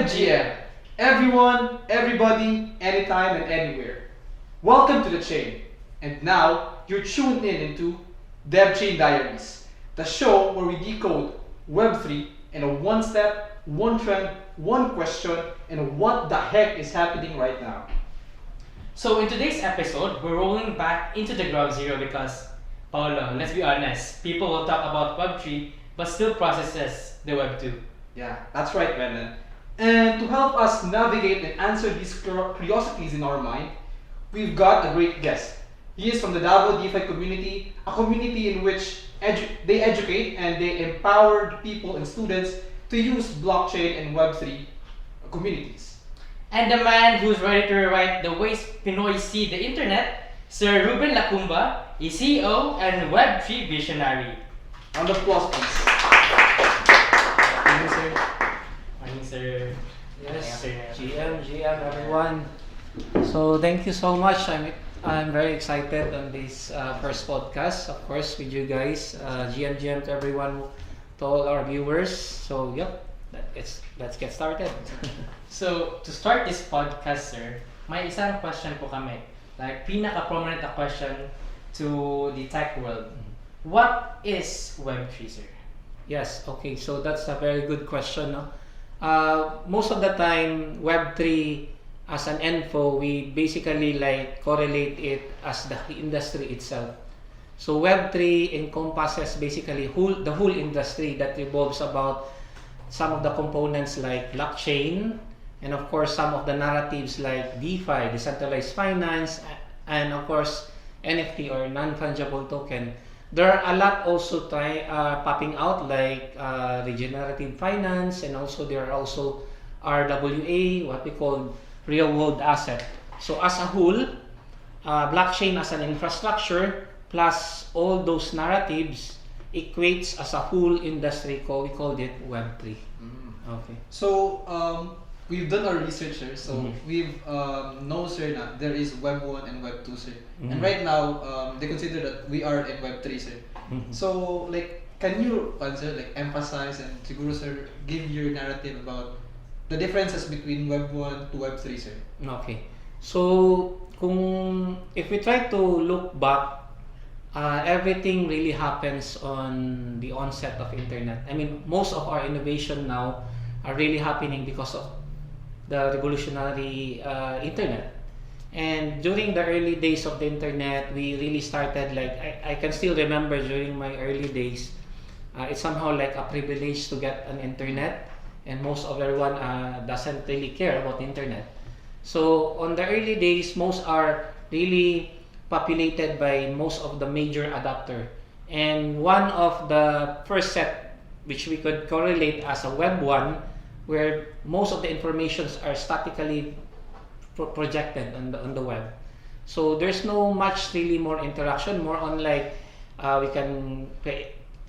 GMGM. Everyone, everybody, anytime and anywhere. Welcome to the chain. And now you're tuned in into DevChain Diaries, the show where we decode Web3 in a one step, one trend, one question, and what the heck is happening right now. So in today's episode, we're rolling back into the ground zero because, Paolo, let's be honest, people will talk about Web3 but still processes the Web 2. Yeah, that's right, Brennan. And to help us navigate and answer these curiosities in our mind, we've got a great guest. He is from the Davao DeFi community, a community in which they educate and they empower people and students to use blockchain and Web3 communities. And the man who's ready to rewrite the ways Pinoy see the internet, Sir Ruben Lacumba, is CEO and Web3 visionary. Round of applause, please. Morning, sir. Morning, sir. Yes, Afternoon. GM, everyone. So thank you so much. I'm very excited on this first podcast, of course, with you guys. GM to everyone, to all our viewers. So yep, let's get started. So, to start this podcast, sir, may isang question po kami. Like, pinaka-prominent na question to the tech world. What is Web3, sir? Yes, okay. So that's a very good question. No? Most of the time, Web3 as an info, we basically like correlate it as the industry itself. So Web3 encompasses basically the whole industry that revolves about some of the components like blockchain, and of course some of the narratives like DeFi, decentralized finance, and of course NFT or non-fungible token. There are a lot also popping out like regenerative finance, and also there are also RWA, what we call real world asset. So as a whole, blockchain as an infrastructure plus all those narratives equates as a whole industry. We called it Web3. Okay. So, we've done our research, sir. So, we've know, sir, that there is Web 1 and Web 2, sir. And right now, they consider that we are in Web 3, sir. So, like, can you answer, like, emphasize and siguro, sir, give your narrative about the differences between Web 1 to Web 3, sir? Okay. So, if we try to look back, everything really happens on the onset of internet. I mean, most of our innovation now are really happening because of the revolutionary internet. And during the early days of the internet, we really started like, I can still remember during my early days, it's somehow like a privilege to get an internet, and most of everyone doesn't really care about the internet. So on the early days, most are really populated by most of the major adapter. And one of the first set which we could correlate as a Web 1, where most of the informations are statically projected on the web. So there's no much really more interaction, more on like we can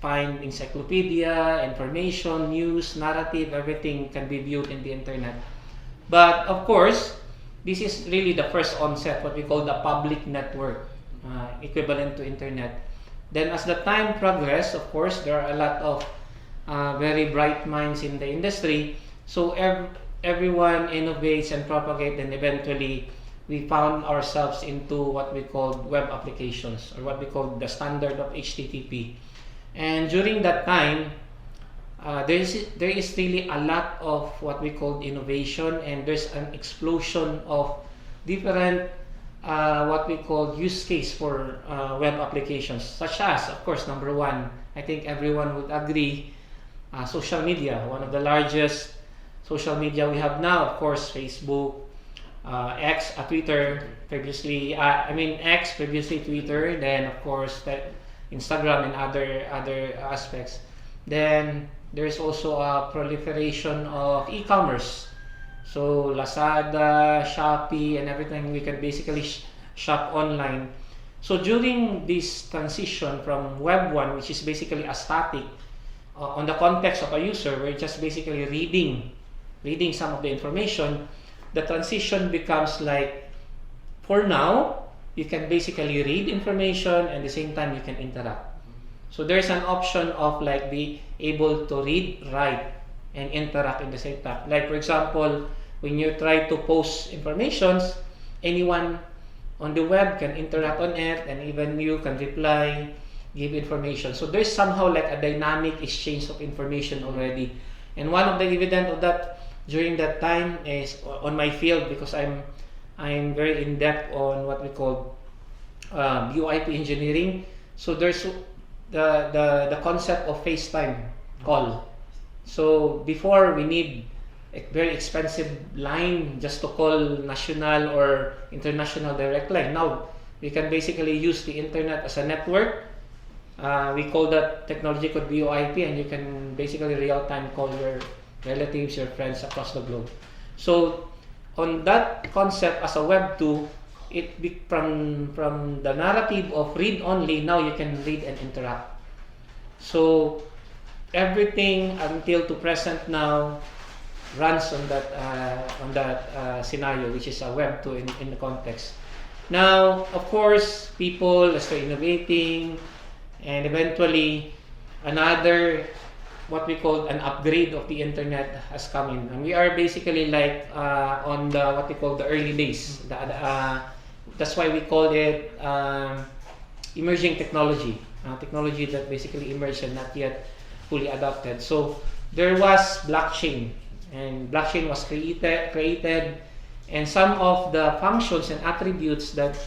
find encyclopedia, information, news, narrative, everything can be viewed in the internet. But of course, this is really the first onset, what we call the public network, equivalent to internet. Then as the time progressed, of course, there are a lot of very bright minds in the industry. So everyone innovates and propagates, and eventually we found ourselves into what we call web applications, or what we call the standard of HTTP. And during that time, there is really a lot of what we call innovation, and there's an explosion of different what we call use case for web applications, such as, of course, number one, I think everyone would agree, social media. One of the largest social media we have now, of course, Facebook, X, Twitter, previously, X, previously Twitter, then of course Instagram and other aspects. Then there's also a proliferation of e-commerce. So Lazada, Shopee, and everything, we can basically shop online. So during this transition from Web 1, which is basically a static, on the context of a user, we're just basically reading some of the information, the transition becomes like, for now, you can basically read information and at the same time you can interact. So there's an option of like be able to read, write, and interact in the same time. Like for example, when you try to post informations, anyone on the web can interact on it, and even you can reply, give information. So there's somehow like a dynamic exchange of information already. And one of the evidence of that during that time is on my field, because I'm very in depth on what we call UIP engineering. So there's the concept of FaceTime call. So before, we need a very expensive line just to call national or international direct line. Now we can basically use the internet as a network. We call that technology called VoIP, and you can basically real-time call your relatives, your friends across the globe. So on that concept as a Web 2, from the narrative of read only, now you can read and interact. So everything until to present now runs on that scenario, which is a Web 2 in the context. Now, of course, people are innovating, and eventually another, what we call an upgrade of the internet has come in, and we are basically like on the what we call the early days. That's why we call it emerging technology, technology that basically emerged and not yet fully adopted. So there was blockchain, and blockchain was created, and some of the functions and attributes that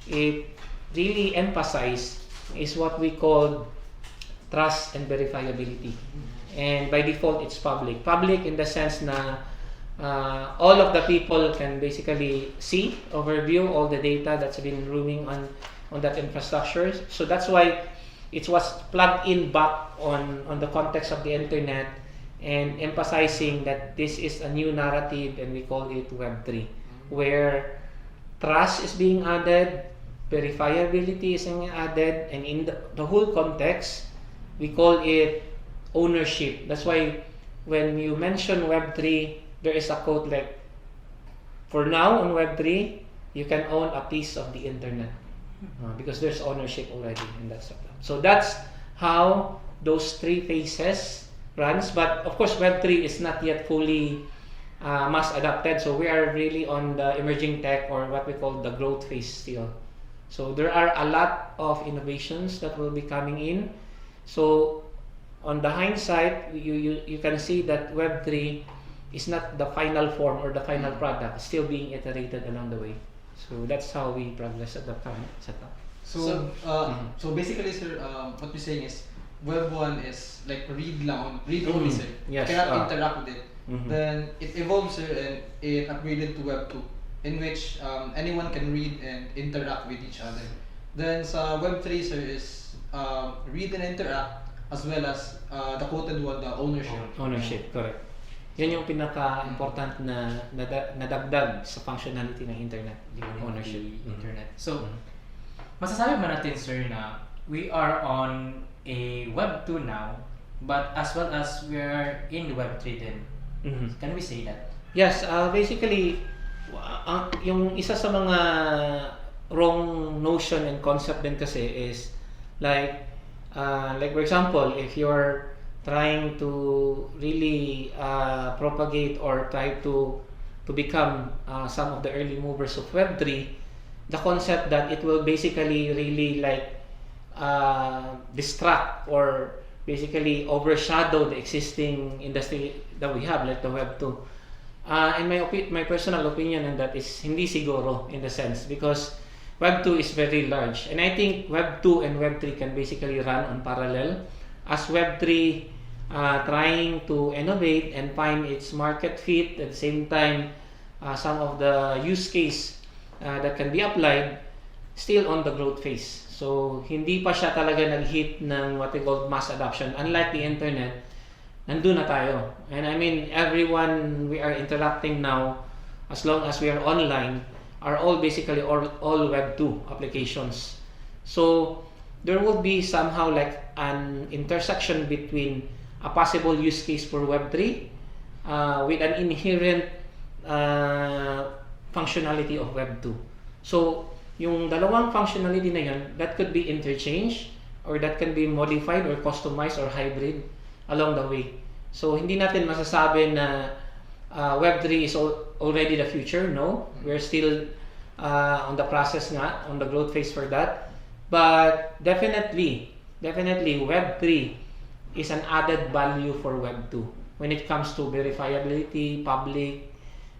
it really emphasized is what we call trust and verifiability. And by default, it's public. Public in the sense na all of the people can basically see, overview all the data that's been roaming on that infrastructure. So that's why it was plugged in back on the context of the internet, and emphasizing that this is a new narrative, and we call it Web3, where trust is being added, verifiability is being added, and in the whole context, we call it ownership. That's why when you mention Web3, there is a quote like, for now on Web3, you can own a piece of the internet, because there's ownership already in that stuff. So that's how those three phases runs. But of course, Web3 is not yet fully mass adopted, so we are really on the emerging tech, or what we call the growth phase still. So there are a lot of innovations that will be coming in. So on the hindsight, you can see that Web3 is not the final form or the final product, still being iterated along the way. So that's how we progress at the current setup. So basically, sir, what we're saying is Web 1 is like read only, sir. Yes, You cannot interact with it. Mhm. Then it evolved, sir, and it upgraded to Web 2, in which anyone can read and interact with each other. Then sa Web 3, sir, is read and interact, as well as the quoted one, the ownership. Ownership, correct. Yan yung pinaka-important na nadagdag sa functionality ng internet, yung ownership. Internet. So, masasabi ba natin, sir, na we are on a Web 2 now, but as well as we are in Web 3 then? Can we say that? Yes, basically, yung isa sa mga wrong notion and concept din kasi is like for example, if you're trying to really propagate or try to become some of the early movers of Web3, the concept that it will basically really like distract or basically overshadow the existing industry that we have, like the Web 2. And my personal opinion on that is hindi siguro, in the sense, because Web 2 is very large, and I think Web 2 and Web 3 can basically run on parallel, as Web 3 trying to innovate and find its market fit, at the same time some of the use case that can be applied still on the growth phase. So hindi pa siya talaga nag-hit ng what we call mass adoption. Unlike the internet, nandun na tayo. And I mean, everyone we are interacting now, as long as we are online, are all basically all Web 2 applications. So there will be somehow like an intersection between a possible use case for Web 3 with an inherent functionality of Web 2. So yung dalawang functionality na yun, that could be interchanged, or that can be modified or customized or hybrid along the way. So hindi natin masasabi na Web3 is already the future. No, we're still on the process nga, on the growth phase for that. But definitely Web3 is an added value for Web2 when it comes to verifiability, public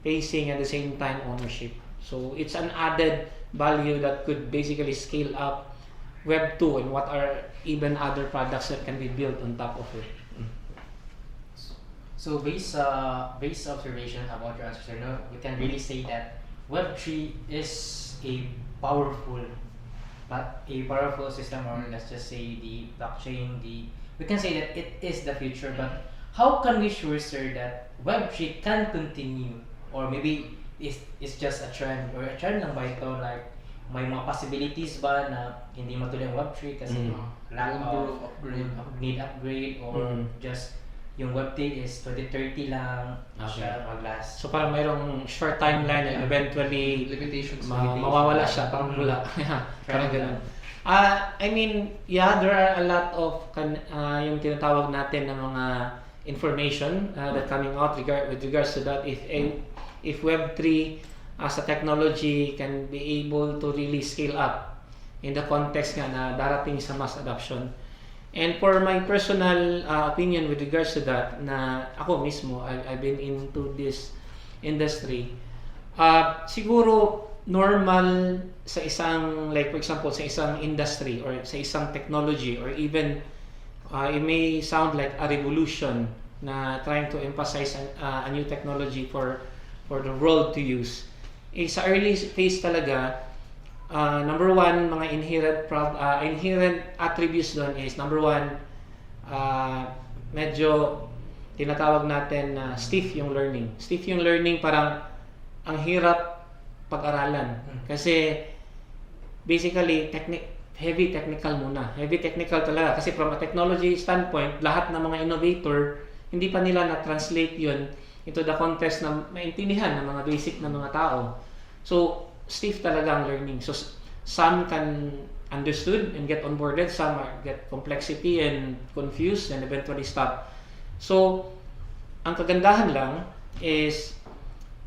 facing, at the same time ownership. So it's an added value that could basically scale up Web2 and what are even other products that can be built on top of it. So based observation about your answer, sir, no, we can really say that Web3 is a powerful system, or let's just say the blockchain. We can say that it is the future, but how can we sure, sir, that Web3 can continue, or maybe it's just a trend, or a trend lang ba ito, like may mga possibilities ba na hindi matuloy ang Web3 kasi lack of need upgrade, or just yung Web3 is 2030 lang siya mag-last. So parang mayroong short timeline and eventually limitations. mawawala siya, parang wala. Parang ganun. I mean, yeah, there are a lot of yung tinatawag natin ng mga information that coming out with regards to that. If Web3 as a technology can be able to really scale up in the context nga na darating sa mass adoption. And for my personal opinion with regards to that, na ako mismo, I've been into this industry, siguro normal sa isang, like for example, sa isang industry or sa isang technology, or even it may sound like a revolution na trying to emphasize a new technology for the world to use. Sa early phase talaga, number one, mga inherent attributes doon is, number one, medyo tinatawag natin na stiff yung learning. Stiff yung learning, parang ang hirap pag-aralan. Kasi basically, heavy technical muna. Heavy technical talaga. Kasi from a technology standpoint, lahat ng mga innovator, hindi pa nila na-translate yun into the context na maintindihan ng mga basic na mga tao. So, stiff talaga ang learning. So, some can understood and get onboarded, some get complexity and confused and eventually stop. So, ang kagandahan lang is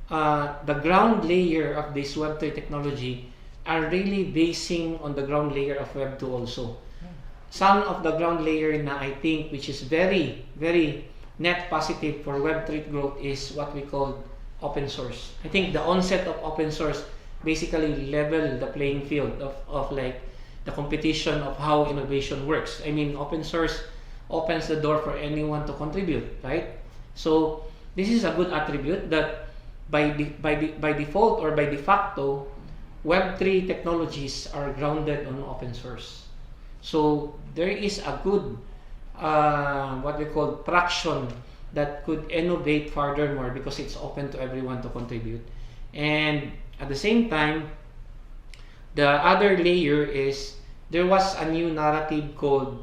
the ground layer of this Web3 technology are really basing on the ground layer of Web2 also. Some of the ground layer na I think which is very, very net positive for Web3 growth is what we call open source. I think the onset of open source basically level the playing field of like the competition of how innovation works. I mean, open source opens the door for anyone to contribute, right? So this is a good attribute that by default or by de facto, Web3 technologies are grounded on open source. So there is a good what we call traction that could innovate furthermore because it's open to everyone to contribute. And at the same time, the other layer is there was a new narrative called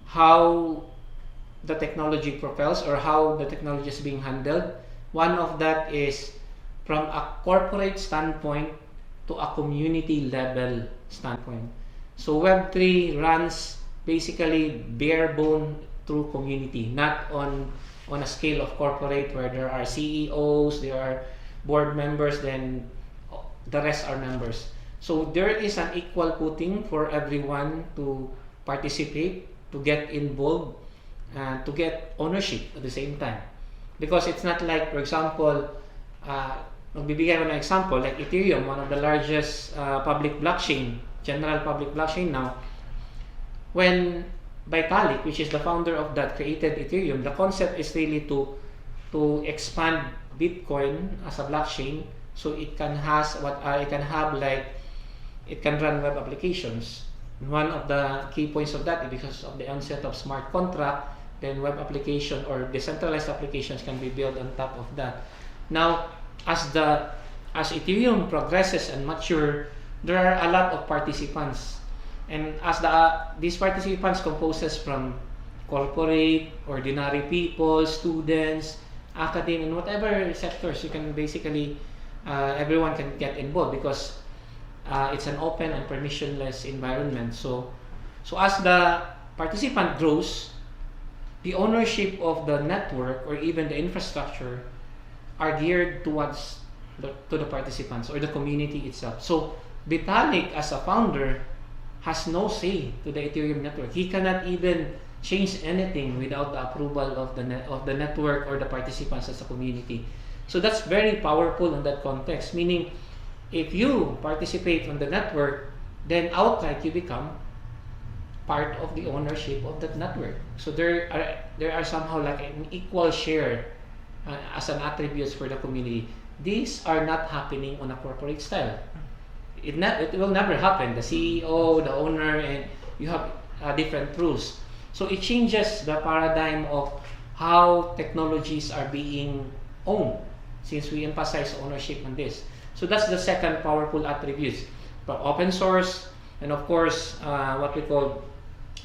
how the technology propels or how the technology is being handled. One of that is from a corporate standpoint to a community level standpoint. So Web3 runs basically bare bone through community, not on a scale of corporate where there are CEOs, there are board members, then the rest are members. So there is an equal footing for everyone to participate, to get involved, and to get ownership at the same time. Because it's not like, for example, magbibigay ko ng example, like Ethereum, one of the largest public blockchain, general public blockchain now, when Vitalik, which is the founder of that, created Ethereum, the concept is really to expand Bitcoin as a blockchain so it can run web applications. One of the key points of that is because of the onset of smart contract, then web application or decentralized applications can be built on top of that. Now, as Ethereum progresses and mature, there are a lot of participants, and as these participants composes from corporate, ordinary people, students, academia, and whatever sectors, you can basically everyone can get involved because it's an open and permissionless environment. So as the participant grows, the ownership of the network or even the infrastructure are geared towards to the participants or the community itself. So Vitalik as a founder has no say to the Ethereum network. He cannot even change anything without the approval of the network or the participants as a community. So that's very powerful in that context, meaning if you participate on the network, then outright you become part of the ownership of that network. So there are somehow like an equal share as an attributes for the community. These are not happening on a corporate style. It will never happen. The CEO, the owner, and you have different rules. So it changes the paradigm of how technologies are being owned, since we emphasize ownership on this. So that's the second powerful attributes. But open source, and of course, what we call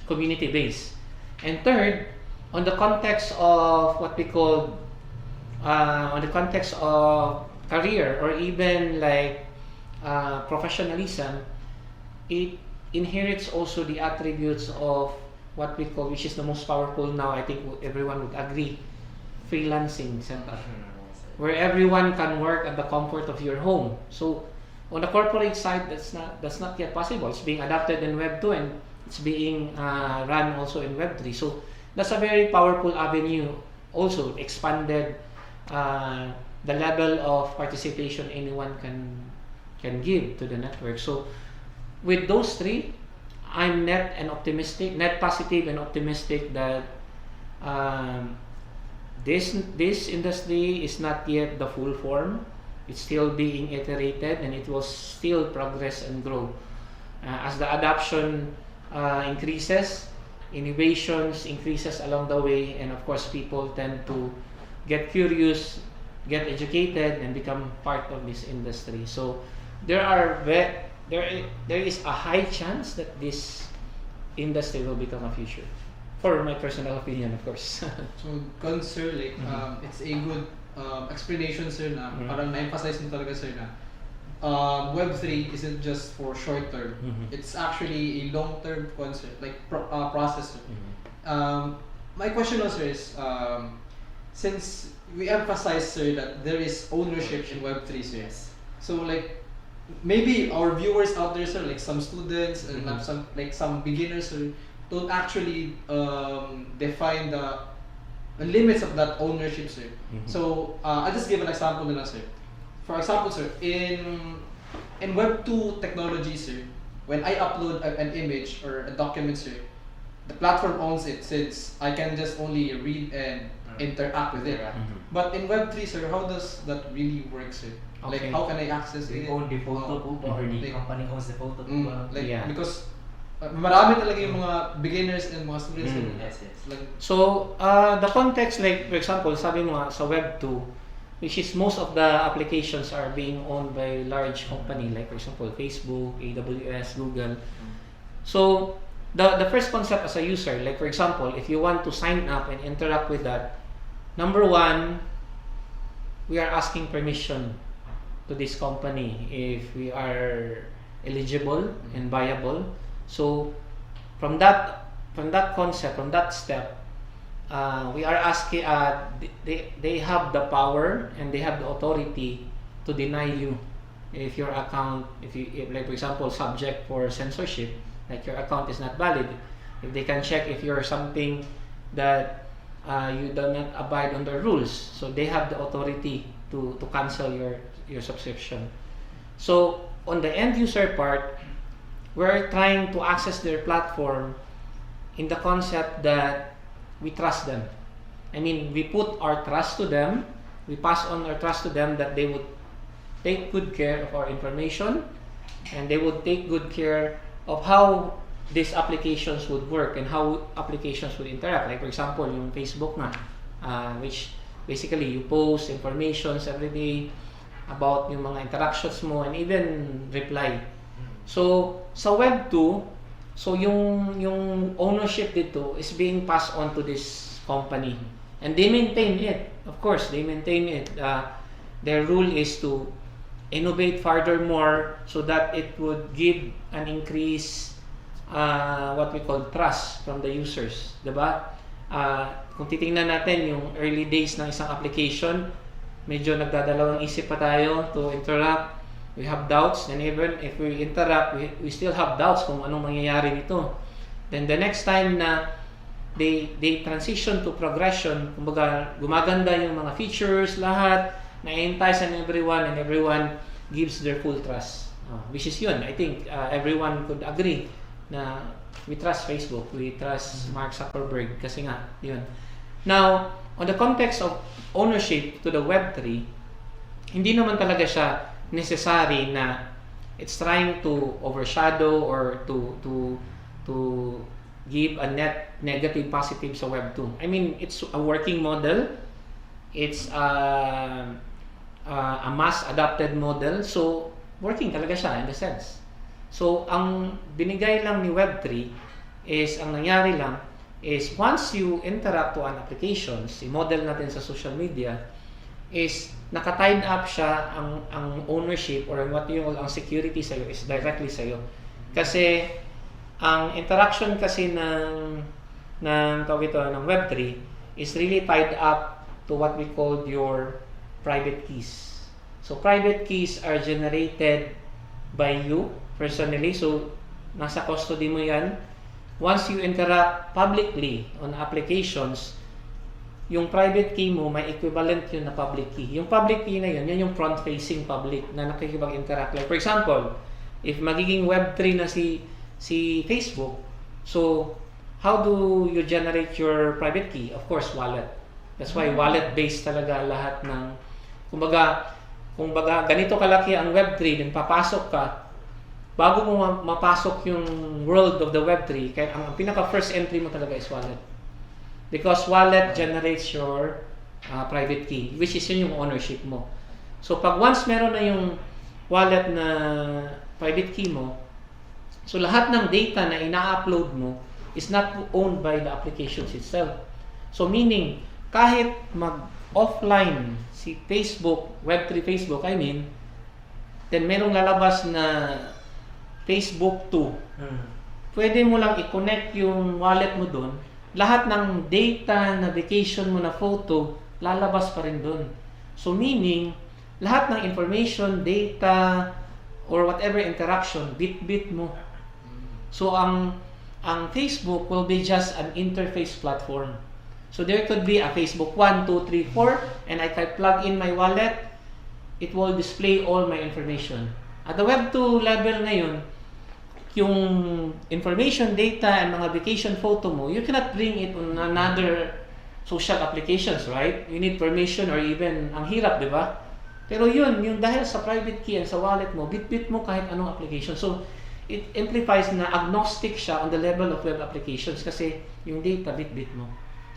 community based. And third, on the context of what we call, on the context of career or even like professionalism, it inherits also the attributes of what we call, which is the most powerful now, I think everyone would agree, freelancing setup, where everyone can work at the comfort of your home. So on the corporate side, that's not yet possible. It's being adapted in Web 2 and it's being run also in Web 3. So that's a very powerful avenue, also expanded the level of participation anyone can give to the network. So with those three, I'm net positive and optimistic that this industry is not yet the full form. It's still being iterated and it will still progress and grow. As the adoption increases, innovations increases along the way, and of course people tend to get curious, get educated, and become part of this industry. So there is a high chance that this industry will become a future. For my personal opinion, of course. So, sir, like, it's a good explanation, sir, na parang na-emphasize mo talaga, sir, na Web3 isn't just for short term. It's actually a long-term concept, like process. My question also is, since we emphasize, sir, that there is ownership in Web3, sir. So, like, maybe our viewers out there, sir, like some students and some beginners, sir, don't actually define the limits of that ownership, sir. So I'll just give an example na lang, sir. For example, sir, in Web 2 technology, sir, when I upload an image or a document, sir, the platform owns it, since I can just only read and interact with it. But in Web 3, sir, how does that really work, sir? Okay. Like, how can I access We it? own the photo po ba, or the like, company owns the photo po ba? like, Yeah. because marami talaga yung mga beginners and mga students. Yes. Like, So, the context, like for example, sabi mo nga sa Web 2, which is most of the applications are being owned by large company, like for example, Facebook, AWS, Google. So, the first concept as a user, like for example, if you want to sign up and interact with that, number one, we are asking permission to this company if we are eligible and viable. So from that concept, from that step, we are asking. They have the power and they have the authority to deny you if your account, if like for example, subject for censorship, like your account is not valid. If they can check if you're something that you do not abide on the rules, so they have the authority to cancel your subscription. So on the end user part, we're trying to access their platform in the concept that we trust them. I mean, we put our trust to them, we pass on our trust to them that they would take good care of our information and they would take good care of how these applications would work and how applications would interact. Like for example, yung Facebook na, which basically you post informations every day about yung mga interactions mo and even reply. So sa Web 2, so yung ownership dito is being passed on to this company and they maintain it. Of course, they maintain it. Their rule is to innovate furthermore so that it would give an increase what we call trust from the users, diba? Kung titingnan natin yung early days ng isang application, medyo nagdadalawang isip pa tayo to interact. We have doubts, and even if we interact, we still have doubts kung anong mangyayari nito. Then the next time na they transition to progression, kumbaga gumaganda yung mga features, lahat, na-entice and everyone gives their full trust. Which is yun, I think everyone could agree na we trust Facebook, we trust Mark Zuckerberg kasi nga, yun. Now, on the context of ownership to the Web3, hindi naman talaga siya necessary na it's trying to overshadow or to give a net negative positive sa Web 2. I mean, it's a working model. It's a mass adopted model. So, working talaga siya in the sense. So, ang binigay lang ni Web 3 is, ang nangyari lang is once you interact to an application, si model natin sa social media, is naka-tied up siya ang ownership or what yung ang security sa'yo is directly sa'yo. Kasi ang interaction kasi ng Web3 is really tied up to what we call your private keys. So private keys are generated by you personally. So nasa custody mo yan. Once you interact publicly on applications, yung private key mo, may equivalent yun na public key. Yung public key na yun, yan yung front-facing public na nakikipag-interact. Like for example, if magiging Web3 na si Facebook, so how do you generate your private key? Of course, wallet. That's why wallet-based talaga lahat ng, kumbaga ganito kalaki ang Web3, then papasok ka, bago mo mapasok yung world of the Web3, kaya ang pinaka first entry mo talaga is wallet. Because wallet generates your private key, which is yun yung ownership mo. So pag once meron na yung wallet na private key mo, so lahat ng data na ina-upload mo is not owned by the applications itself. So meaning, kahit mag-offline si Facebook, Web3 Facebook, then merong lalabas na Facebook 2. Pwede mo lang i-connect yung wallet mo doon. Lahat ng data, navigation mo na photo, lalabas pa rin doon. So meaning, lahat ng information, data, or whatever interaction, bit mo. So ang Facebook will be just an interface platform. So there could be a Facebook 1, 2, 3, 4, and I can plug in my wallet, it will display all my information. At the Web 2 level ngayon, yung information, data, and mga vacation photo mo, you cannot bring it on another social applications, right? You need permission or even, ang hirap, di ba? Pero yun, yung dahil sa private key and sa wallet mo, bit mo kahit anong application. So, it implies na agnostic siya on the level of web applications kasi yung data, bit mo.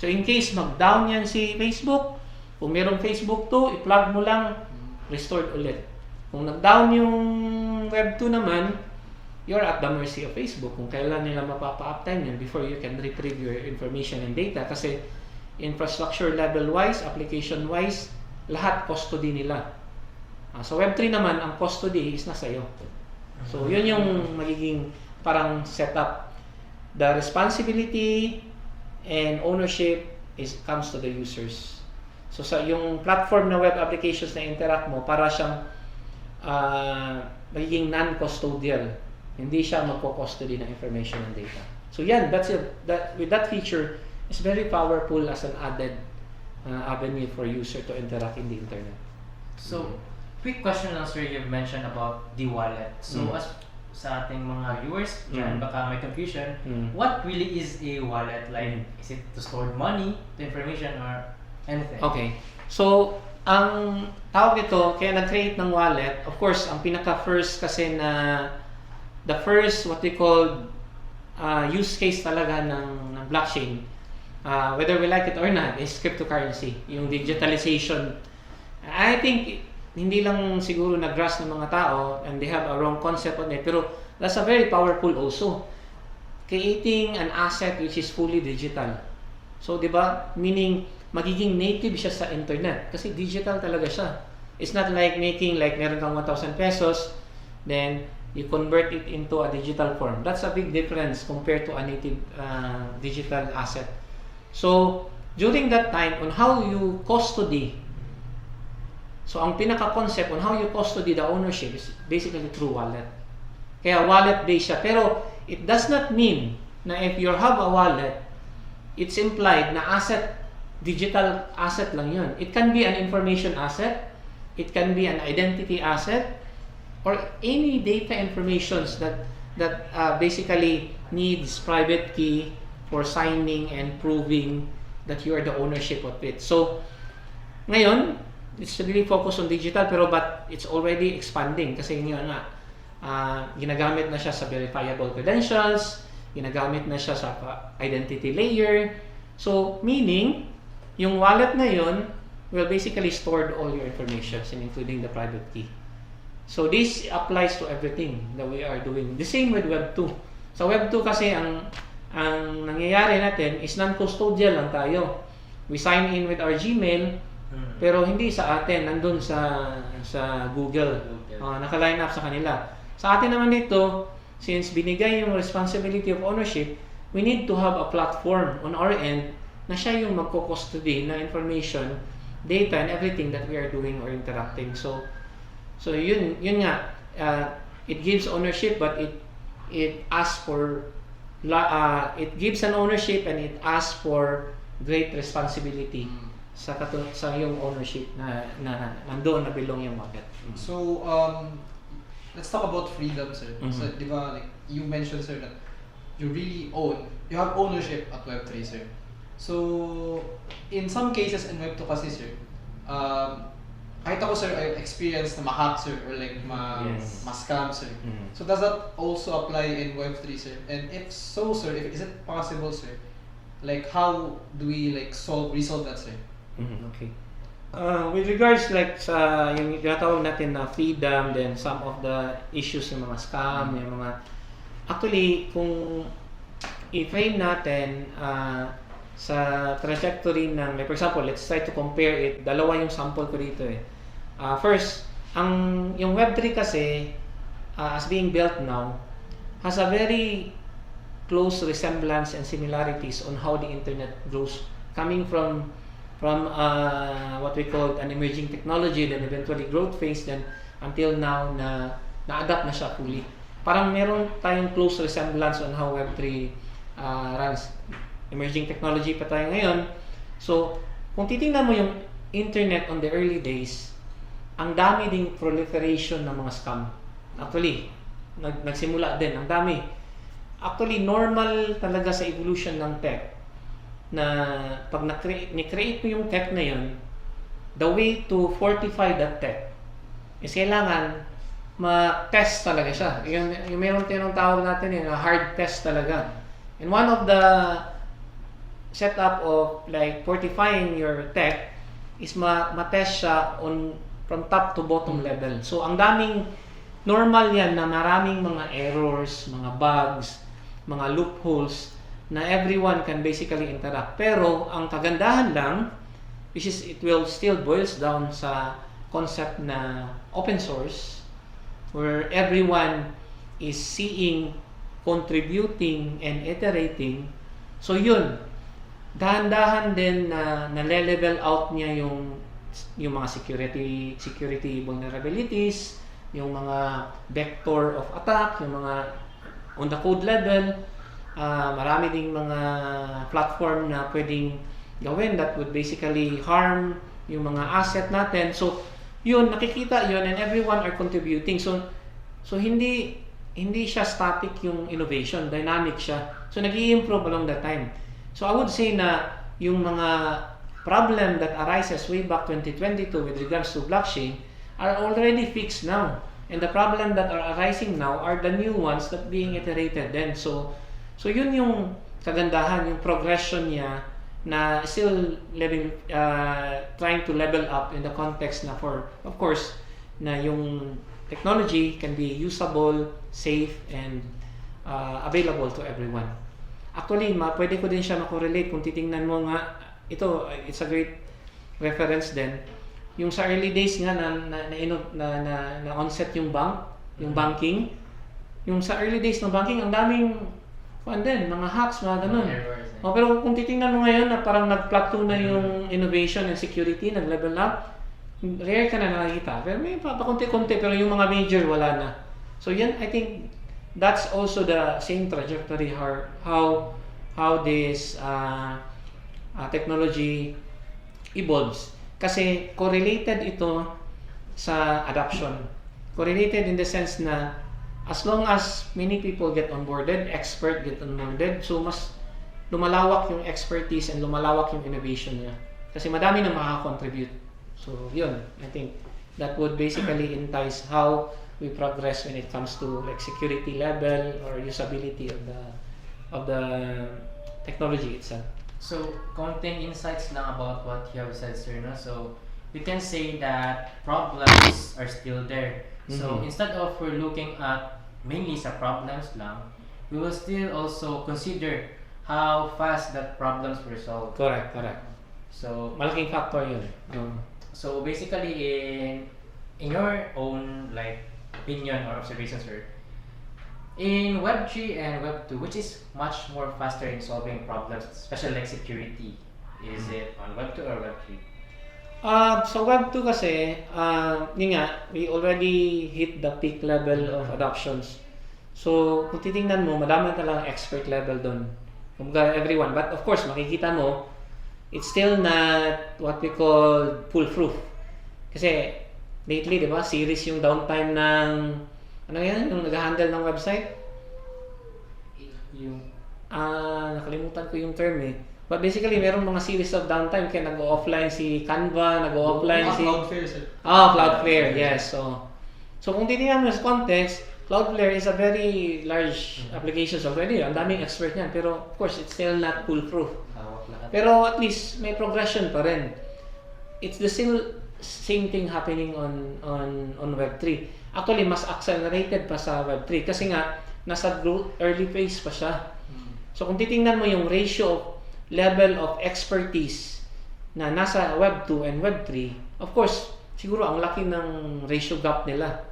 So, in case mag-down yan si Facebook, kung merong Facebook 2, i-plug mo lang, restored ulit. Kung nag-down yung Web 2 naman, you're at the mercy of Facebook kung kailan nila mapapa-uptime yan before you can retrieve your information and data kasi infrastructure level wise, application wise, lahat custody nila. Sa Web3 naman, ang custody is nasa iyo. So yun yung magiging parang setup. The responsibility and ownership comes to the users. So sa yung platform na web applications na interact mo, para siyang magiging non-custodial. Hindi siya magko-custody ng information and data. So yan, with that feature, is very powerful as an added avenue for user to interact in the internet. So, quick question lang sir, you've mentioned about the wallet. So, as sa ating mga viewers, dyan baka may confusion, what really is a wallet? Like, is it to store money, the information, or anything? Okay. So, ang tawag ito, kaya nag-create ng wallet, of course, ang pinaka-first kasi na the first what we call use case talaga ng blockchain, whether we like it or not, is cryptocurrency, yung digitalization. I think hindi lang siguro nag-grasp ng mga tao and they have a wrong concept on it, pero that's a very powerful also. Creating an asset which is fully digital. So, di ba? Meaning, magiging native siya sa internet kasi digital talaga siya. It's not like making like meron kang 1,000 pesos, then you convert it into a digital form. That's a big difference compared to a native digital asset. So, during that time, on how you custody, so ang pinaka-concept on how you custody the ownership is basically through wallet. Kaya wallet-based siya. Pero, it does not mean na if you have a wallet, it's implied na asset, digital asset lang yun. It can be an information asset, it can be an identity asset, or any data informations that basically needs private key for signing and proving that you are the ownership of it. So, ngayon, it's really focused on digital but it's already expanding kasi yun nga, ginagamit na siya sa verifiable credentials, ginagamit na siya sa identity layer. So, meaning, yung wallet na yun will basically store all your information, including the private key. So, this applies to everything that we are doing. The same with Web 2. Sa Web 2 kasi, ang nangyayari natin is non-custodial lang tayo. We sign in with our Gmail, pero hindi sa atin, nandun sa Google. Naka-line up sa kanila. Sa atin naman dito, since binigay yung responsibility of ownership, we need to have a platform on our end na siya yung magko-custody na information, data, and everything that we are doing or interacting. So yun nga, it gives ownership but it asks for it gives an ownership and it asks for great responsibility sa yung ownership na nandoon na belong yung wallet. So let's talk about freedom, sir. So, di ba, like you mentioned, sir, that you really you have ownership at Web3, sir. So in some cases in Web2 kasi, sir, kahit ako, sir, I experienced na ma-hack, sir, or like ma-scam, sir. So does that also apply in Web3, sir? And if so, sir, is it possible, sir? Like how do we like resolve that, sir? Okay. With regards like sa yung tinatawag natin na freedom, then some of the issues yung mga scam, yung mga actually kung i-frame natin sa trajectory ng, like for example, let's try to compare it. Dalawa yung sample ko dito eh. First, yung Web3 kasi as being built now has a very close resemblance and similarities on how the internet grows, coming from what we call an emerging technology, then eventually growth phase, then until now na-adapt na siya fully. Parang meron tayong close resemblance on how Web3 runs. Emerging technology pa tayo ngayon. So, kung titingnan mo yung internet on the early days, ang dami ding proliferation ng mga scam. Actually, nagsimula din, ang dami. Actually, normal talaga sa evolution ng tech na pag ni-create mo yung tech na yun, the way to fortify that tech is kailangan ma-test talaga siya. Yung meron tinatawag natin yun, hard test talaga. And one of the setup of like fortifying your tech is ma-test siya from top to bottom level. So ang daming normal yan na maraming mga errors, mga bugs, mga loopholes na everyone can basically interact. Pero ang kagandahan lang, which is it will still boils down sa concept na open source, where everyone is seeing, contributing, and iterating. So yun, dahan-dahan din na nale-level out niya yung mga security vulnerabilities, yung mga vector of attack, yung mga on the code level. Marami ding mga platform na pwedeng gawin that would basically harm yung mga asset natin. So yun, nakikita yun, and everyone are contributing. So hindi siya static yung innovation, dynamic siya. So nag-i-improve along the time. So I would say na yung mga problem that arises way back 2022 with regards to blockchain are already fixed now. And the problem that are arising now are the new ones that being iterated then. So yun yung kagandahan, yung progression niya na still trying to level up in the context na for, of course, na yung technology can be usable, safe, and available to everyone. Actually, pwede ko din siya makorelate kung titingnan mo nga, it's a great reference din. Yung sa early days nga na onset yung banking. Yung sa early days ng banking, ang daming din, mga hacks, mga ganun. Errors, eh. Pero kung titingnan mo ngayon na parang nag-plateau na yung innovation and security, nag-level up, rare ka na nakikita. Pero may pakunti-kunti, pero yung mga major, wala na. So yan, I think, that's also the same trajectory how this technology evolves. Kasi correlated ito sa adoption. Correlated in the sense na as long as many people get onboarded, expert get onboarded, so mas lumalawak yung expertise and lumalawak yung innovation niya. Kasi madami na makaka-contribute. So yun, I think that would basically entice how we progress when it comes to like security level or usability of the technology itself. So, konting insights lang about what you have said, sir. No? So, we can say that problems are still there. So, Mhm. instead of we're looking at mainly sa problems lang, we will still also consider how fast that problems were solved. Correct. So, Malaking factor yun. so basically in your own like opinion or observation, sir, in Web 3 and Web 2, which is much more faster in solving problems, especially like security, is it on Web 2 or Web 3? Sa Web 2 kasi, yun nga, we already hit the peak level of adoptions. So, kung titingnan mo, madami talang expert level doon. Kumbaga, everyone. But of course, makikita mo, it's still not what we call foolproof. Kasi, lately, di ba, series yung downtime ng, ano yan, yung nag-handle ng website? Yung Nakalimutan ko yung term eh. But basically, merong mga series of downtime kaya nag-offline si Canva, nag-offline si... Cloudflare, sir. Cloudflare, yes. So kung titingnan mo sa context, Cloudflare is a very large applications already. Ang daming expert niyan. Pero of course, it's still not foolproof. hawak lahat. Pero at least may progression pa rin. It's the same thing happening on Web3. Actually, mas accelerated pa sa Web3 kasi nga nasa early phase pa siya. So kung titingnan mo yung ratio of level of expertise na nasa Web2 and Web3, of course, siguro ang laki ng ratio gap nila.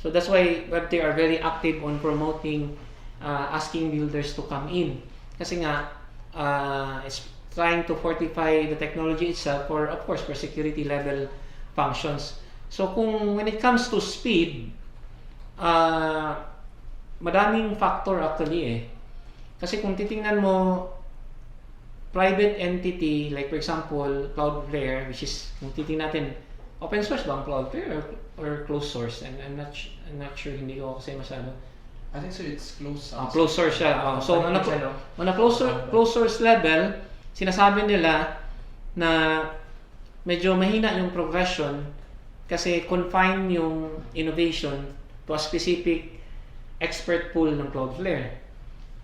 So that's why Web3 are very active on promoting, asking builders to come in. Kasi nga, it's trying to fortify the technology itself for, of course, for security level functions. So when it comes to speed, madaming factor actually eh. Kasi kung titingnan mo, private entity, like for example, Cloudflare, which is, kung titingnan natin, open source ba ang Cloudflare or closed source? And I'm not sure, hindi ko kasi masyado. I think, sir, it's closed. Closed source siya. So, on a closed source level, sinasabi nila na medyo mahina yung progression kasi confine yung innovation to a specific expert pool ng Cloudflare.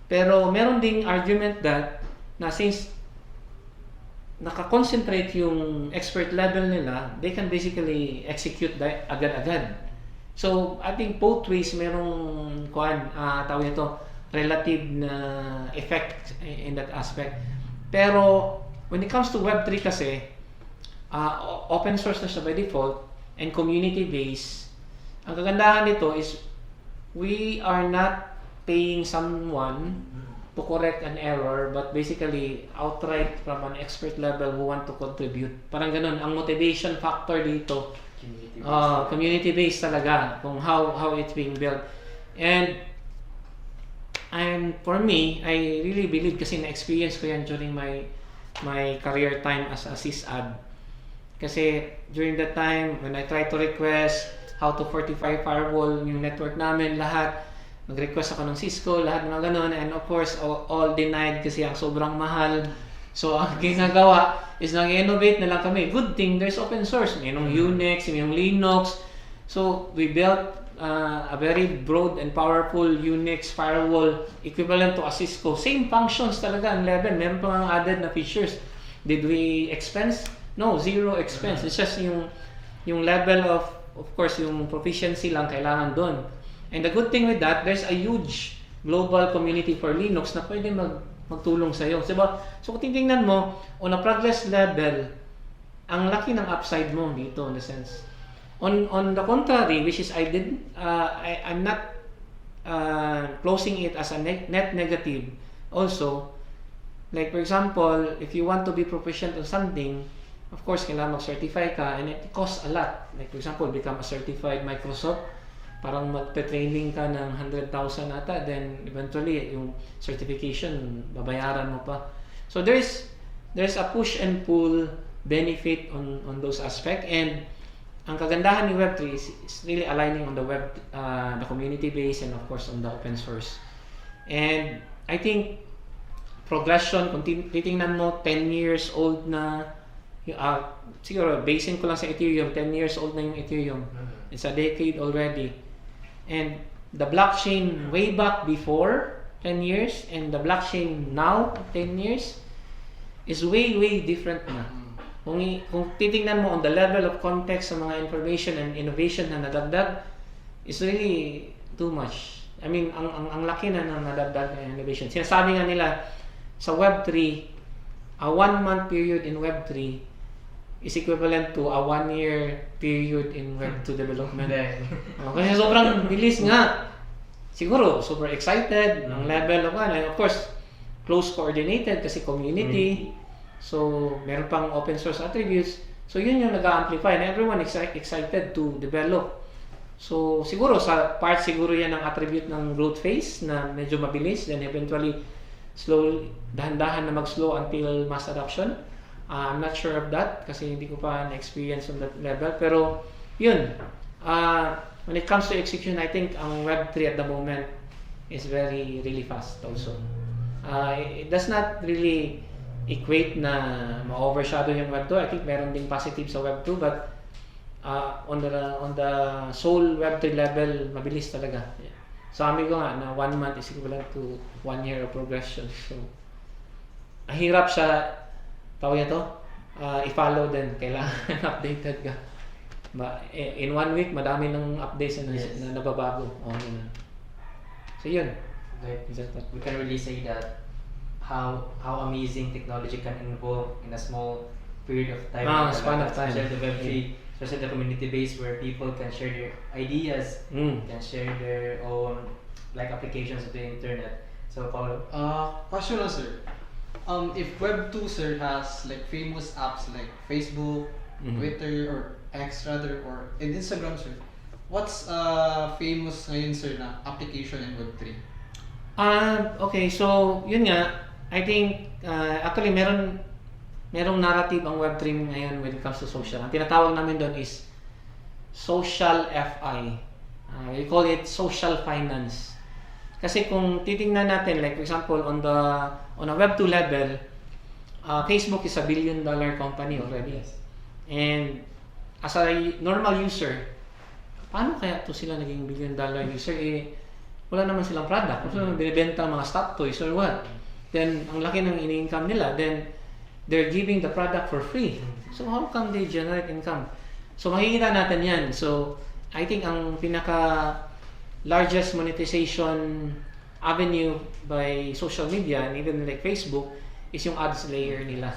Pero meron ding argument that na since naka-concentrate yung expert level nila, they can basically execute agad-agad. So, I think both ways merong tawag ito, relative na effect in that aspect. Pero, when it comes to Web3 kasi, open source na siya by default and community-based. Ang kagandahan nito is, we are not paying someone to correct an error, but basically outright from an expert level who want to contribute. Parang ganun, ang motivation factor dito, community-based talaga, kung how it's being built. And for me, I really believe, kasi na-experience ko yan during my career time as a sysad. Kasi during that time, when I tried to request how to fortify firewall yung network namin, lahat, nag-request ako ng Cisco, lahat ng mga ganun, and of course, all denied kasi ang sobrang mahal. So, ang ginagawa is nag-innovate na lang kami. Good thing, there's open source. Mayroong Unix, mayroong Linux. So, we built a very broad and powerful Unix firewall equivalent to a Cisco. Same functions talaga ang level. Meron pa mga added na features. Did we expense? No, zero expense. It's just yung level of course, yung proficiency lang kailangan doon. And the good thing with that, there's a huge global community for Linux na pwede magtulong sa'yo. Diba? So kung titingnan mo, on a progress level, ang laki ng upside mo dito in the sense. On the contrary, which is I'm not closing it as a net negative. also, like for example, if you want to be proficient on something, of course, kailangan mag-certify ka and it costs a lot. Like for example, become a certified Microsoft, parang magte-training ka ng 100,000 ata, then eventually yung certification babayaran mo pa. So there's a push and pull benefit on those aspects, and ang kagandahan ni Web3 is really aligning on the web, the community base, and of course on the open source. And I think progression, kung titingnan mo 10 years old na, siguro basing ko lang sa Ethereum, 10 years old na yung Ethereum. It's a decade already. And the blockchain way back before 10 years and the blockchain now 10 years is way different na. Kung titingnan mo on the level of context sa mga information and innovation na nadagdag, is really too much. I mean, ang laki na nadagdag na innovation. Sinasabi nga nila sa Web3, a 1-month period in Web3 is equivalent to a 1-year period in Web2 development. Kasi sobrang bilis nga. Siguro, super excited ng level of and of course, close coordinated kasi community. So, meron pang open source attributes. So, yun yung nag-amplify and everyone excited to develop. So, siguro siguro yan ang attribute ng growth phase na medyo mabilis, then eventually slowly, dahan-dahan na mag-slow until mass adoption. I'm not sure of that kasi hindi ko pa na-experience on that level. Pero, yun. When it comes to execution, I think ang Web3 at the moment is really fast also. It does not really equate na ma-overshadow yung Web2. I think meron ding positive sa Web2, but on the sole Web3 level, mabilis talaga. Yeah. Sabi ko nga na 1 month is equivalent to 1 year of progression. So, ahirap siya, tawag to, i-follow din. Kailangan updated ka. In 1 week, madami ng updates na nababago. So, yun. We can really say that how amazing technology can evolve in a small period of time. Span of time. Especially the Web3, especially the community base where people can share their ideas, can share their own like applications of the internet. So, Paulo? Question lang, sir. If Web2, sir, has like famous apps like Facebook, Twitter, or X rather, or and Instagram, sir, what's famous ngayon, sir, na application in Web3? Okay, so yun nga, I think actually merong narrative ang Web3 ngayon when it comes to social. Ang tinatawag namin doon is social FI. We call it social finance. Kasi kung titingnan natin, like for example, on a Web2 level, Facebook is $1 billion company already. And as a normal user, paano kaya to sila naging $1 billion user? Wala naman silang product. Kung sila binibenta mga stock toys or what. Then, ang laki ng ini-income nila. Then, they're giving the product for free. So, how come they generate income? So, makikita natin yan. So, I think ang pinaka-largest monetization avenue by social media and even like Facebook is yung ads layer nila.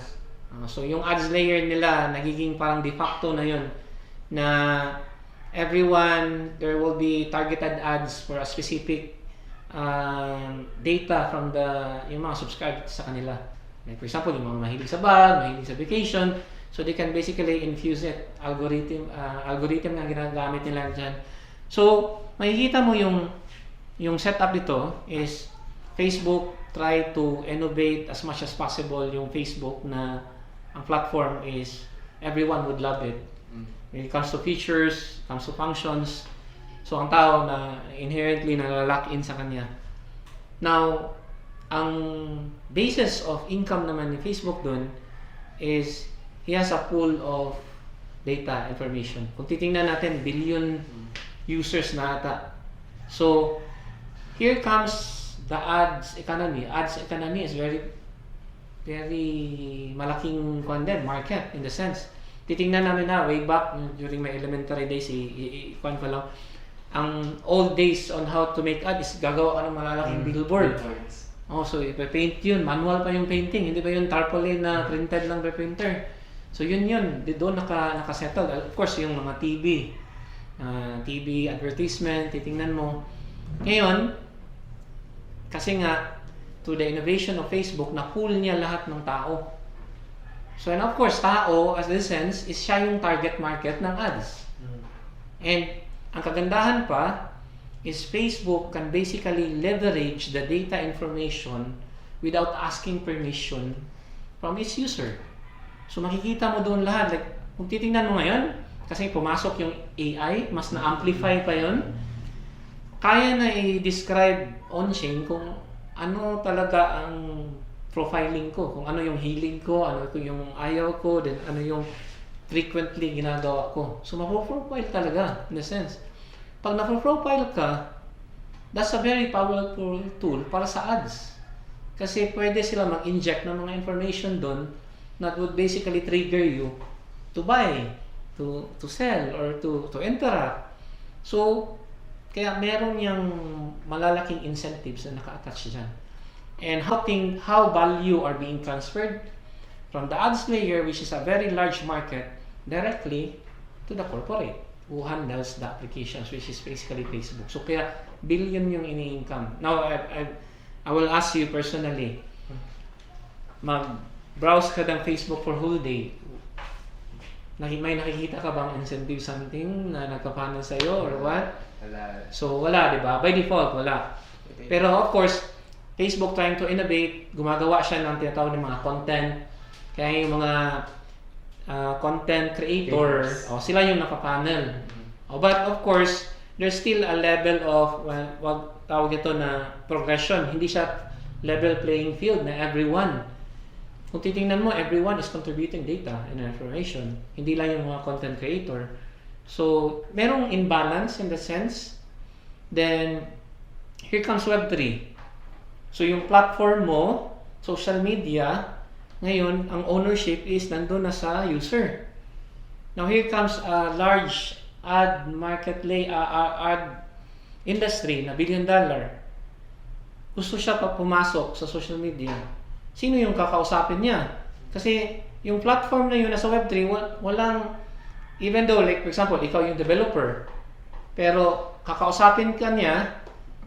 So, yung ads layer nila, nagiging parang de facto na yun. Na everyone, there will be targeted ads for a specific data from yung mga subscribed sa kanila. Like for example, yung mga mahilig sa bag, mahilig sa vacation, so they can basically infuse it. Algorithm nga ginagamit nila dyan. So, makikita mo yung setup dito is Facebook try to innovate as much as possible yung Facebook na ang platform is everyone would love it. When it comes to features, comes to functions, so ang tao na inherently nalalock in sa kanya. Now, ang basis of income naman ni Facebook dun is he has a pool of data information. Kung titingnan natin, billion users na ata. So, here comes the ads economy. Ads economy is very malaking market in the sense. Titingnan namin na way back during my elementary days, kwan pa lang, ang old days on how to make ad is gagawa ka ng malalaking billboard. So ipa-paint yun, manual pa yung painting, hindi ba yung tarpaulin na printed lang by printer. So yun, doon nakasettle. Of course, yung mga TV advertisement, titingnan mo. Ngayon, kasi nga, to the innovation of Facebook na pool niya lahat ng tao. So, and of course, tao, as the sense, is siya yung target market ng ads. And ang kagandahan pa is Facebook can basically leverage the data information without asking permission from its user. So makikita mo doon lahat. Like, kung titingnan mo ngayon, kasi pumasok yung AI, mas na-amplify pa yun, kaya na i-describe on-chain kung ano talaga ang profiling ko, kung ano yung healing ko, ano yung ayaw ko, then ano yung frequently ginagawa ko. So mapo-profile talaga, in a sense. Pag na-profile ka, that's a very powerful tool para sa ads. Kasi pwede sila mag-inject ng mga information doon that would basically trigger you to buy, to sell, or to interact. So, kaya meron yung malalaking incentives na naka-attach dyan. And how value are being transferred from the ads layer, which is a very large market, directly to the corporate who handles the applications, which is basically Facebook. So, kaya billion yung ini-income. Now, I will ask you personally, mag-browse ka ng Facebook for whole day, may nakikita ka bang incentive something na nagpapanan sa'yo or what? Wala. So, wala, di ba? By default, wala. Pero of course, Facebook trying to innovate, gumagawa siya ng tinatawag ng mga content. Kaya yung mga content creator, sila yung napapanel. But of course, there's still a level of, wag tawag ito na progression. Hindi siya level playing field na everyone. Kung titingnan mo, everyone is contributing data and information. Hindi lang yung mga content creator. So, merong imbalance in the sense. Then, here comes Web3. So, yung platform mo, social media, ngayon, ang ownership is nandun na sa user. Now, here comes a large ad industry na $1 billion. Gusto siya pa pumasok sa social media. Sino yung kakausapin niya? Kasi yung platform na yun nasa Web3, walang, even though, like for example, ikaw yung developer, pero kakausapin ka niya,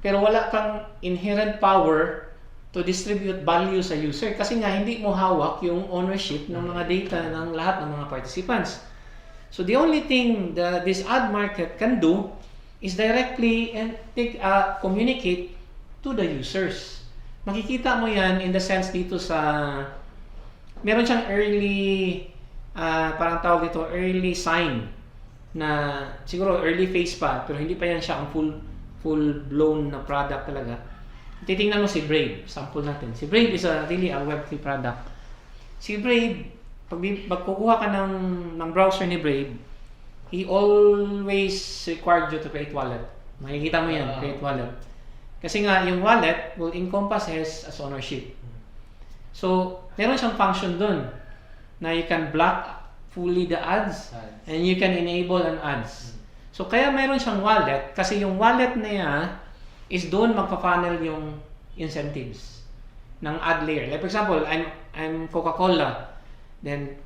pero wala kang inherent power to distribute value sa user kasi nga hindi mo hawak yung ownership ng mga data ng lahat ng mga participants. So the only thing that this ad market can do is directly and communicate to the users. Makikita mo yan in the sense dito sa meron siyang early parang tawag dito early sign na siguro early phase pa pero hindi pa yan siya ang full blown na product talaga. Titingnan mo si Brave, sample natin. Si Brave is really a Web3 product. Si Brave, pag kukuha ka ng browser ni Brave, he always required you to create wallet. Makikita mo yan, create wallet. Kasi nga, yung wallet will encompass as ownership. So, meron siyang function dun na you can block fully the ads and you can enable an ads. So, kaya meron siyang wallet kasi yung wallet na yan is doon magpa-funnel yung incentives ng ad layer. Like for example, I'm Coca-Cola. Then,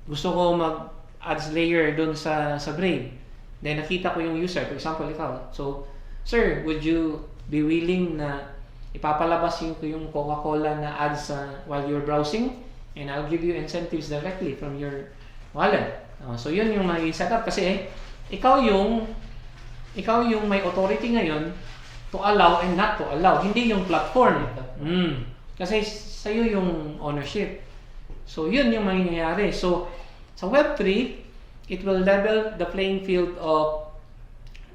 gusto ko mag-ads layer doon sa Brave. Then, nakita ko yung user. For example, ikaw. So, sir, would you be willing na ipapalabas yung Coca-Cola na ads while you're browsing? And I'll give you incentives directly from your wallet. So, yun yung may setup. Kasi, ikaw yung may authority ngayon to allow and not to allow. Hindi yung platform. Kasi sa'yo yung ownership. So, yun yung mangyayari. So, sa Web3, it will level the playing field of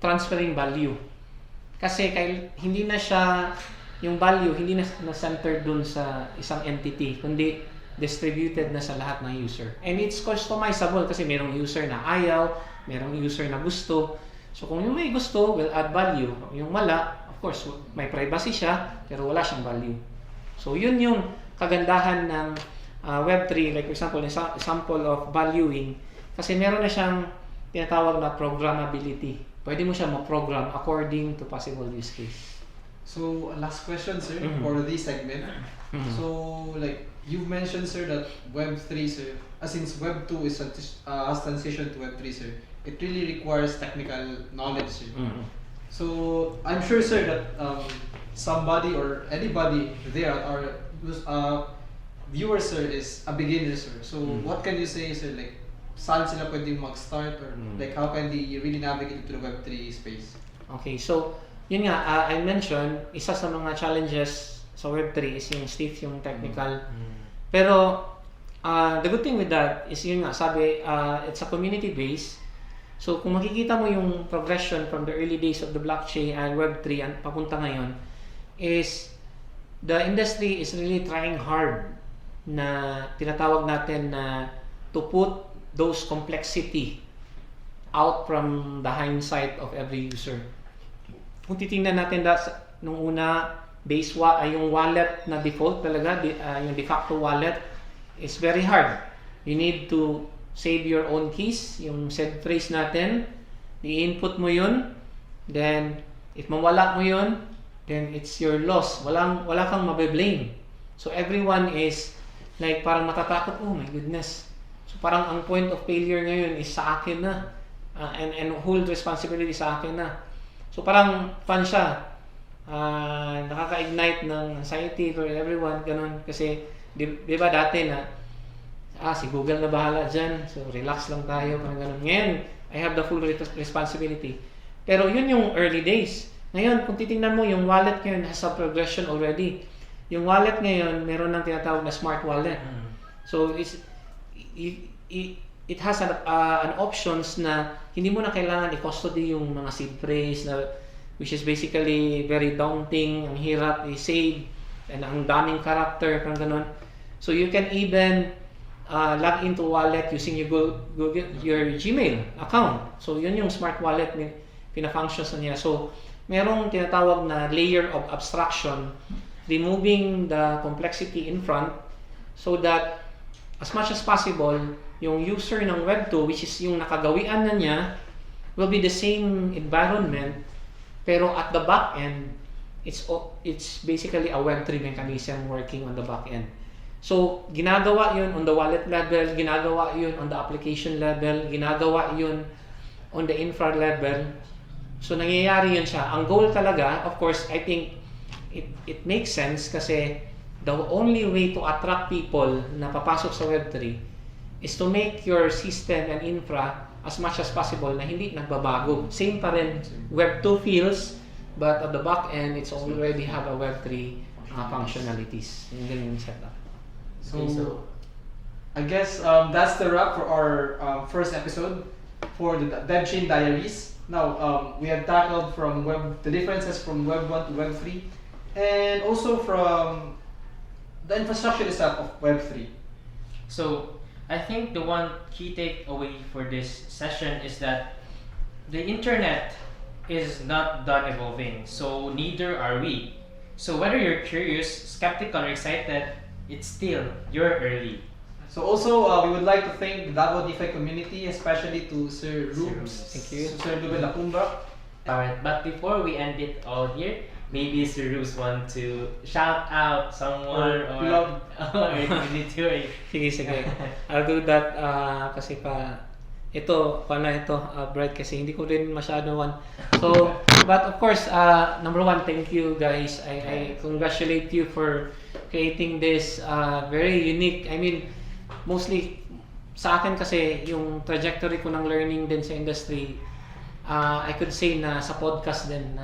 transferring value. Kasi hindi na siya, yung value, hindi na centered dun sa isang entity, kundi distributed na sa lahat ng user. And it's customizable kasi merong user na ayaw, merong user na gusto. So kung yung may gusto, will add value. Yung wala, of course, may privacy siya, pero wala siyang value. So yun yung kagandahan ng Web3, like for example, example of valuing, kasi meron na siyang tinatawag na programmability. Pwede mo siya ma-program according to possible use case. So, last question, sir, for this segment. So, like, you've mentioned, sir, that Web3, sir, since Web2 has transitioned to Web3, sir, it really requires technical knowledge, sir. So I'm sure, sir, that somebody or anybody there, our viewers, sir, is a beginner, sir. So what can you say, sir? Like, saan sila pwedeng mag-start, or like how can they really navigate into the Web3 space? Okay, so yun nga, I mentioned, isa sa mga challenges sa Web3 is yung stiff, yung technical. Pero the good thing with that is yun nga, sabi, it's a community base. So kung makikita mo yung progression from the early days of the blockchain and Web3 and papunta ngayon, is the industry is really trying hard na tinatawag natin na to put those complexity out from the hindsight of every user. Kung titingnan natin nung una, yung wallet na default talaga, yung de facto wallet, is very hard. You need to save your own keys, yung seed phrase natin, i-input mo yun, then if mawala mo yun, then it's your loss. Wala kang mabe-blame. So everyone is like parang matatakot, oh my goodness. So parang ang point of failure ngayon is sa akin na, and whole responsibility sa akin na. So parang fun siya. Nakaka-ignite ng anxiety for everyone, ganun. Kasi, di ba dati na, si Google na bahala dyan, so relax lang tayo, parang ganun. Ngayon, I have the full responsibility. Pero yun yung early days. Ngayon, kung titingnan mo, yung wallet ngayon has a progression already. Yung wallet ngayon, meron ng tinatawag na smart wallet. So, it has an options na hindi mo na kailangan i-custody yung mga seed phrase na which is basically very daunting, ang hirap i-save, and ang daming character, parang ganun. So you can even log into wallet using your Gmail account. So yun yung smart wallet pina-functions na niya. So merong tinatawag na layer of abstraction, removing the complexity in front so that as much as possible, yung user ng Web2, which is yung nakagawian na niya, will be the same environment, pero at the back end, it's basically a Web3 mechanism working on the back end. So, ginagawa yun on the wallet level, ginagawa yun on the application level, ginagawa yun on the infra level. So, nangyayari yun siya. Ang goal talaga, of course, I think it makes sense kasi the only way to attract people na papasok sa Web3 is to make your system and infra as much as possible na hindi nagbabago. Same pa rin Web2 feels, but at the back end, it's already have a Web3 functionalities. Yung ganyan yung setup. So, I guess that's the wrap for our first episode for the DevChain Diaries. Now, we have tackled from the differences from Web 1 to Web 3, and also from the infrastructure itself of Web 3. So, I think the one key takeaway for this session is that the internet is not done evolving, so neither are we. So whether you're curious, skeptical, or excited, it's still you're early. So also, we would like to thank the Davao DeFi community, especially to Sir Rubes, Thank you. Sir Ruben Lacumba. Alright, but before we end it all here, maybe Sir Rubes want to shout out someone or plug. or community or Sige. I'll do that kasi ito, Bright, kasi hindi ko rin masyado So, but of course, number one, thank you guys. I congratulate you for creating this very unique, I mean, mostly sa akin kasi yung trajectory ko ng learning din sa industry, I could say na sa podcast din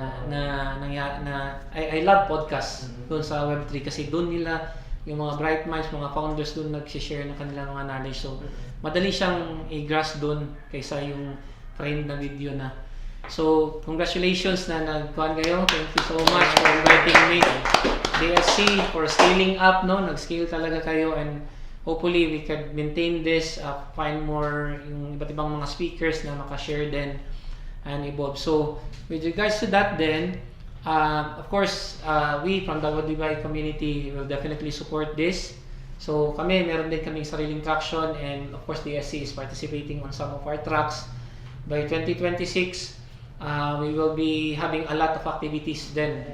I love podcast doon sa Web3 kasi doon nila yung mga bright minds, mga founders doon nag-share ng kanilang mga knowledge. So, madali siyang i-grasp doon kaysa yung trained na video na. So, congratulations na nagkuhan kayo. Thank you so much for inviting me. DSC for scaling up, no? Nag-scale talaga kayo, and hopefully we can maintain this, find more yung iba't ibang mga speakers na makashare din and evolve. So, with regards to that then, of course, we from the DeFi community will definitely support this. So, meron din kaming sariling traction, and of course, DSC is participating on some of our tracks. By 2026, we will be having a lot of activities then.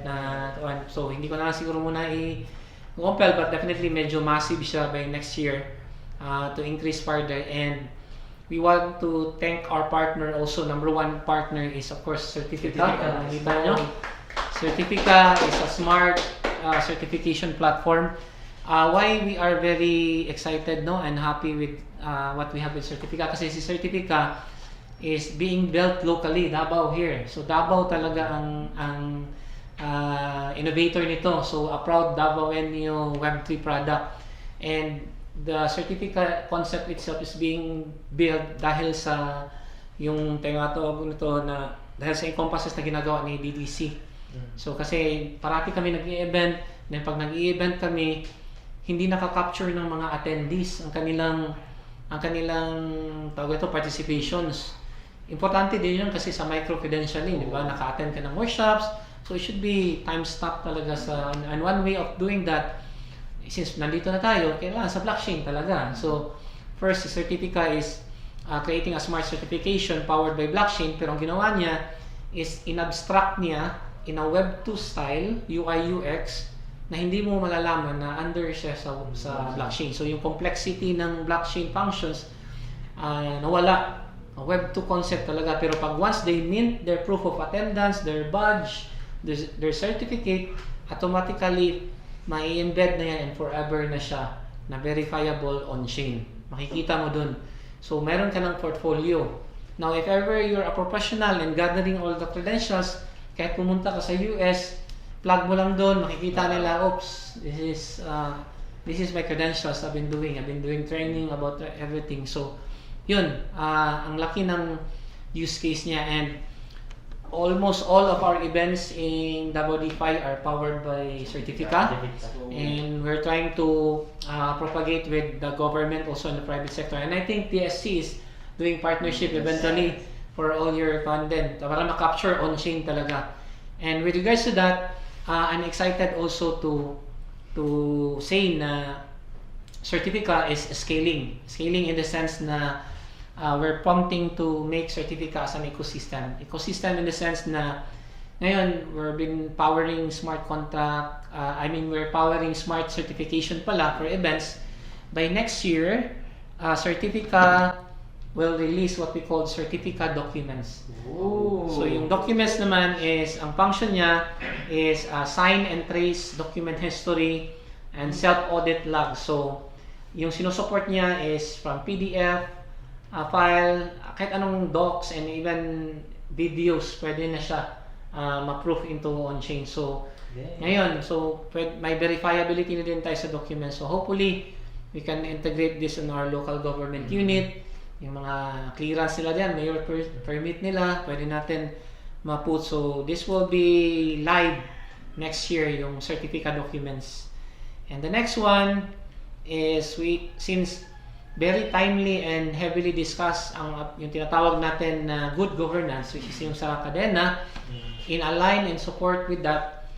So, hindi ko na siguro muna i-compel, but definitely medyo massive siya by next year to increase further. And we want to thank our partner also. Number one partner is of course Certifica. Nakita nyo? Certifica is a smart certification platform. Why we are very excited and happy with what we have with Certifica, kasi si Certifica is being built locally, Davao here. So Davao talaga ang innovator nito. So a proud Davaoenyo Web3 product. And the Certifica concept itself is being built dahil sa yung tinatawag nito na dahil sa encompasses na ginagawa ni DDC. So kasi parati kami nag-i-event, then pag nag-i-event kami, hindi nakaka-capture ng mga attendees ang kanilang tawag ito, participations. Importante din yun kasi sa micro-credentialing, di ba? Naka-attend ka ng workshops, so it should be time-stamped talaga and one way of doing that, since nandito na tayo, kailangan sa blockchain talaga. So, first, si Certifica is creating a smart certification powered by blockchain, pero ang ginawa niya is in-abstract niya in a Web2 style, UI, UX, na hindi mo malalaman na under siya sa blockchain. So, yung complexity ng blockchain functions, nawala. A Web2 concept talaga. Pero pag once they mint their proof of attendance, their badge, their certificate, automatically, mai-embed na yan and forever na siya na verifiable on-chain. Makikita mo dun. So, meron ka ng portfolio. Now, if ever you're a professional and gathering all the credentials, kahit pumunta ka sa US, plug mo lang dun, makikita nila, oops, this is my credentials I've been doing training about everything. So, yun, ang laki ng use case niya, and almost all of our events in Davao DeFi are powered by Certifica, and we're trying to propagate with the government also in the private sector, and I think TSC is doing partnership eventually for all your content para ma-capture on-chain talaga. And with regards to that, I'm excited also to say na Certifica is scaling in the sense na we're prompting to make Certifica as an ecosystem in the sense na ngayon we've been powering smart contract, we're powering smart certification pala for events. By next year, Certifica will release what we call Certifica documents. Ooh. So yung documents naman is, ang function niya is sign and trace document history and self-audit log. So yung sinusupport niya is from PDF, file, kahit anong docs, and even videos, pwede na siya ma-proof into on-chain. So, ngayon, may verifiability na din tayo sa documents. So, hopefully, we can integrate this in our local government unit. Yung mga clearance nila dyan, mayor permit nila, pwede natin ma-put. So, this will be live next year, yung Certifica documents. And the next one is, since very timely and heavily discussed yung tinatawag natin na good governance, which is yung sa Kadena, in align and support with that,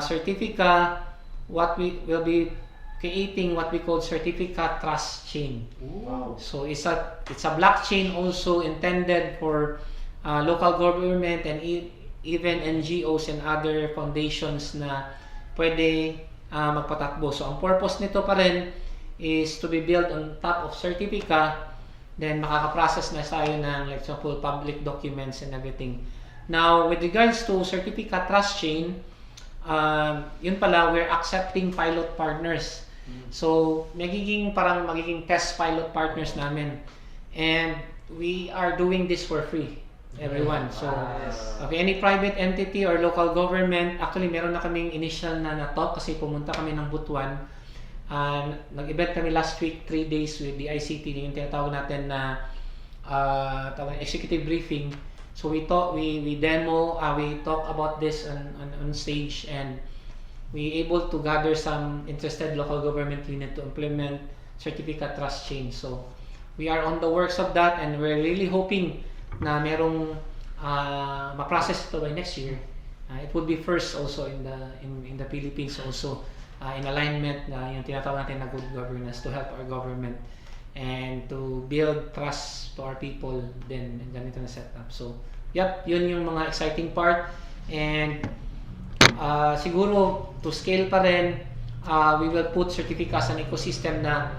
Certifica, what we will be creating what we call Certifica Trust Chain. Wow. So it's a blockchain also intended for local government and even NGOs and other foundations na pwede magpatakbo. So ang purpose nito pa rin is to be built on top of Certifica, then makaka-process na tayo ng, like, example, public documents and everything. Now, with regards to Certifica Trust Chain, yun pala, we're accepting pilot partners. So, magiging test pilot partners namin. And we are doing this for free, everyone. So, okay, any private entity or local government, actually meron na kaming initial na talk kasi pumunta kami ng Butuan. Nag-event kami last week, 3 days with the ICT, yung tinatawag natin na executive briefing. So we talk about this on stage, and we able to gather some interested local government unit to implement Certifica Trust Chain. So we are on the works of that, and we're really hoping na merong ma-process ito by next year. It would be first also in the Philippines also. In alignment na yung tinatawag natin na good governance to help our government and to build trust to our people din ganito na setup. So, yun yung mga exciting part, and siguro to scale pa rin, we will put Certifica as an ecosystem na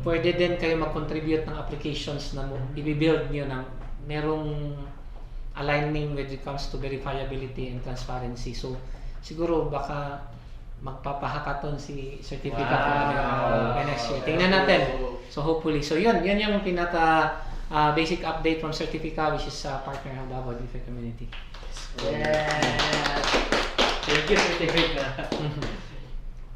pwede din kayo mag-contribute ng applications na i-build nyo ng merong aligning when it comes to verifiability and transparency. So, siguro baka magpapahakaton si Certifica by next year. Tingnan natin. So, hopefully. So, yun yung pinaka basic update from Certifica, which is partner ng Davao DeFi community. Yeah. Thank you, Certifica.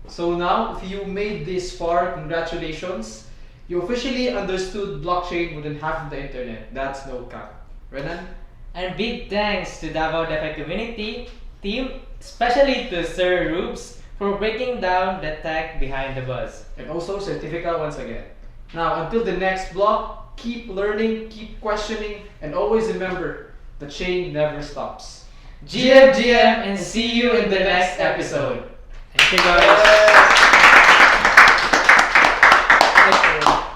So now, if you made this far, congratulations. You officially understood blockchain more than half of the internet. That's no cap. Renan? And big thanks to Davao DeFi community team, especially to Sir Rubes, for breaking down the tech behind the buzz. And also Certifica once again. Now, until the next block, keep learning, keep questioning, and always remember, the chain never stops. GM, and see you in the next episode. Thank you, guys.